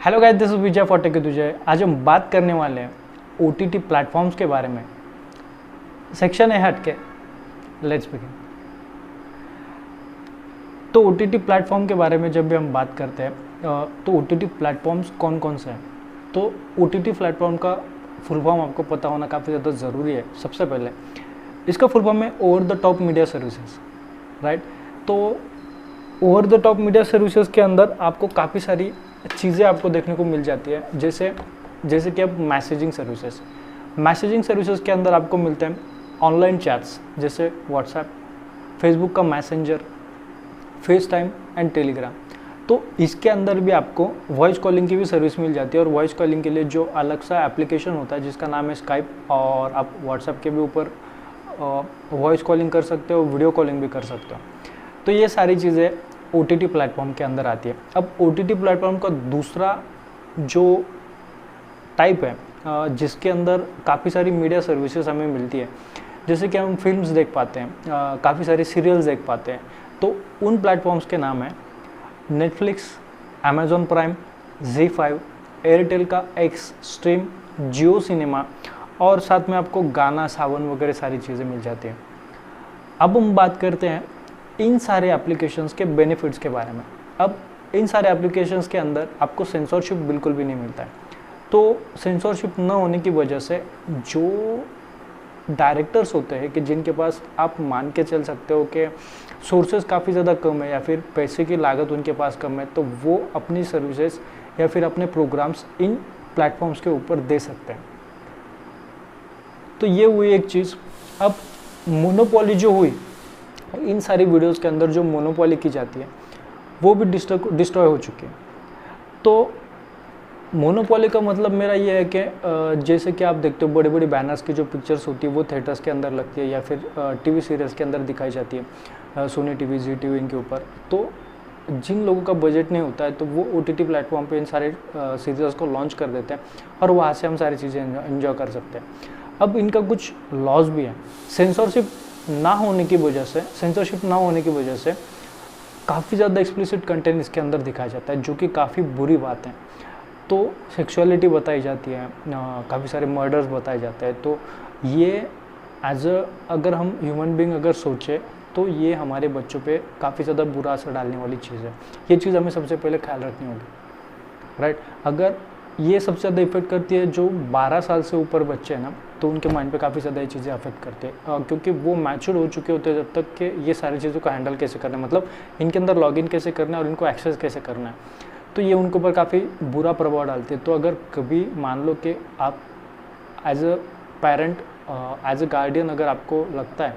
Hello guys, this is Vijay for Tech with Vijay. आज हम बात करने वाले हैं ओटीटी प्लेटफॉर्म्स के बारे में। सेक्शन है हटके, लेट्स बिगिन। तो ओटीटी प्लेटफॉर्म के बारे में जब भी हम बात करते हैं तो ओटीटी प्लेटफॉर्म्स कौन कौन से हैं। तो ओटीटी प्लेटफॉर्म का फुल फॉर्म आपको पता होना काफ़ी ज़्यादा ज़रूरी है। सबसे पहले इसका फुल फॉर्म है over the top media services, right. तो over the top media services के अंदर आपको काफ़ी सारी चीज़ें आपको देखने को मिल जाती है। जैसे कि अब मैसेजिंग सर्विसेज के अंदर आपको मिलते हैं ऑनलाइन चैट्स, जैसे व्हाट्सएप, फेसबुक का messenger, face time and Telegram. तो इसके अंदर भी आपको वॉइस कॉलिंग की भी सर्विस मिल जाती है। और वॉइस कॉलिंग के लिए जो अलग सा एप्लीकेशन होता है जिसका नाम है स्काइप, और आप व्हाट्सएप के भी ऊपर वॉइस कॉलिंग कर सकते हो, वीडियो कॉलिंग भी कर सकते हो। तो ये सारी चीज़ें ओटीटी प्लेटफॉर्म के अंदर आती है। अब ओटीटी प्लेटफॉर्म का दूसरा जो टाइप है जिसके अंदर काफ़ी सारी मीडिया सर्विसेज हमें मिलती है, जैसे कि हम फिल्म्स देख पाते हैं, काफ़ी सारी सीरियल्स देख पाते हैं। तो उन प्लेटफॉर्म्स के नाम है Netflix, Amazon prime, ZEE5, Airtel का एक्स स्ट्रीम, जियो सिनेमा, और साथ में आपको गाना, सावन वगैरह सारी चीज़ें मिल जाती हैं। अब हम बात करते हैं इन सारे एप्लीकेशंस के बेनिफिट्स के बारे में। अब इन सारे एप्लीकेशंस के अंदर आपको सेंसरशिप बिल्कुल भी नहीं मिलता है। तो सेंसरशिप न होने की वजह से जो डायरेक्टर्स होते हैं कि जिनके पास आप मान के चल सकते हो कि सोर्सेज काफ़ी ज़्यादा कम है या फिर पैसे की लागत उनके पास कम है, तो वो अपनी सर्विसेज या फिर अपने प्रोग्राम्स इन प्लेटफॉर्म्स के ऊपर दे सकते हैं। तो ये हुई एक चीज़। अब मोनोपोली जो हुई, इन सारी वीडियोस के अंदर जो मोनोपोली की जाती है वो भी डिस्ट्रॉय हो चुकी है। तो मोनोपोली का मतलब मेरा ये है कि जैसे कि आप देखते हो बड़े बड़े बैनर्स की जो पिक्चर्स होती है वो थिएटर्स के अंदर लगती है या फिर टीवी सीरियल्स के अंदर दिखाई जाती है, सोनी टीवी, जी टीवी, इनके ऊपर। तो जिन लोगों का बजट नहीं होता है तो वो ओटीटी प्लेटफॉर्म पे इन सारे सीरियल्स को लॉन्च कर देते हैं और वहाँ से हम सारी चीज़ें एंजॉय कर सकते हैं। अब इनका कुछ लॉस भी है। सेंसरशिप ना होने की वजह से काफ़ी ज़्यादा एक्सप्लिसिट कंटेंट इसके अंदर दिखाया जाता है, जो कि काफ़ी बुरी बात है। तो सेक्सुअलिटी बताई जाती है, काफ़ी सारे मर्डर्स बताए जाते हैं। तो ये अगर हम ह्यूमन बीइंग अगर सोचे तो ये हमारे बच्चों पे काफ़ी ज़्यादा बुरा असर डालने वाली चीज़ है। ये चीज़ हमें सबसे पहले ख्याल रखनी होगी, राइट। अगर ये सबसे ज़्यादा इफेक्ट करती है जो 12 साल से ऊपर बच्चे हैं ना, तो उनके माइंड पे काफ़ी ज़्यादा ये चीज़ें अफेक्ट करते हैं, क्योंकि वो मैच्योर हो चुके होते हैं जब तक कि ये सारी चीज़ों को हैंडल कैसे करना है, मतलब इनके अंदर लॉगिन कैसे करना है और इनको एक्सेस कैसे करना है। तो ये उनके ऊपर काफ़ी बुरा प्रभाव डालती है। तो अगर कभी मान लो कि आप as a parent, as a guardian, अगर आपको लगता है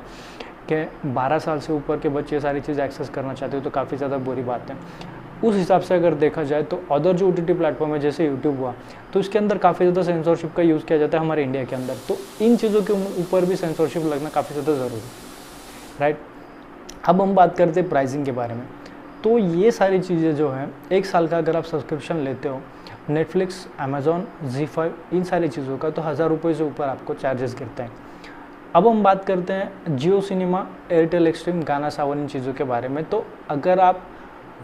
कि 12 साल से ऊपर के बच्चे सारी चीज़ एक्सेस करना चाहते हो तो काफ़ी ज़्यादा बुरी बात है। उस हिसाब से अगर देखा जाए तो अदर जो ओटीटी प्लेटफॉर्म है जैसे यूट्यूब हुआ, तो इसके अंदर काफ़ी ज़्यादा सेंसरशिप का यूज़ किया जाता है हमारे इंडिया के अंदर। तो इन चीज़ों के ऊपर भी सेंसरशिप लगना काफ़ी ज़्यादा ज़रूरी है, राइट। अब हम बात करते हैं प्राइसिंग के बारे में। तो ये सारी चीज़ें जो हैं, एक साल का अगर आप सब्सक्रिप्शन लेते हो नेटफ्लिक्स, अमेजॉन, ZEE5, इन सारी चीज़ों का, तो 1000 रुपये से ऊपर आपको चार्जेस गिरते हैं। अब हम बात करते हैं जियो सिनेमा, एयरटेल एक्सट्रीम, गाना, सावन, इन चीज़ों के बारे में। तो अगर आप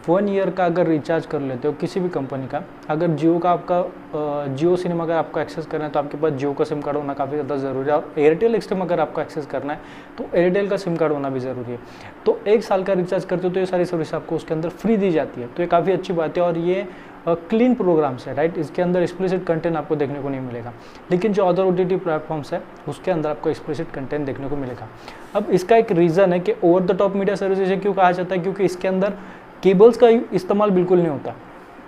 1 ईयर का अगर रिचार्ज कर लेते हो किसी भी कंपनी का, अगर जियो सिनेमा अगर आपको एक्सेस करना है तो आपके पास जियो का सिम कार्ड होना काफ़ी ज़्यादा ज़रूरी है। और एयरटेल एक्सट्रीम अगर आपको एक्सेस करना है तो एयरटेल का सिम कार्ड होना भी ज़रूरी है। तो 1 साल का रिचार्ज करते हो तो ये सारी सर्विस आपको उसके अंदर फ्री दी जाती है। तो ये काफ़ी अच्छी बात है और ये क्लीन प्रोग्राम्स है, राइट। इसके अंदर एक्सप्लिसिट कंटेंट आपको देखने को नहीं मिलेगा। लेकिन जो अदर ओटीटी प्लेटफॉर्म्स है उसके अंदर आपको एक्सप्लिसिट कंटेंट देखने को मिलेगा। अब इसका एक रीज़न है कि over the top media services क्यों कहा जाता है, क्योंकि इसके अंदर केबल्स का इस्तेमाल बिल्कुल नहीं होता,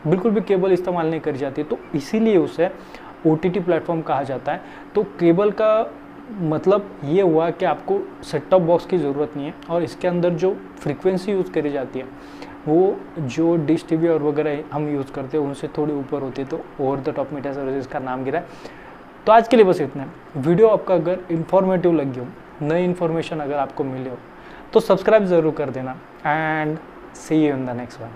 बिल्कुल भी केबल इस्तेमाल नहीं करी जाती। तो इसीलिए उसे ओटीटी प्लेटफॉर्म कहा जाता है। तो केबल का मतलब ये हुआ कि आपको सेट टॉप बॉक्स की ज़रूरत नहीं है और इसके अंदर जो फ्रीक्वेंसी यूज़ करी जाती है वो जो डिश टीवी और वगैरह हम यूज़ करते हैं उनसे थोड़ी ऊपर होती है। तो over the top media services का नाम गिरा है। तो आज के लिए बस इतना है। वीडियो आपका अगर इन्फॉर्मेटिव लगी हो, नई इन्फॉर्मेशन अगर आपको मिले हो, तो सब्सक्राइब ज़रूर कर देना। And see you in the next one.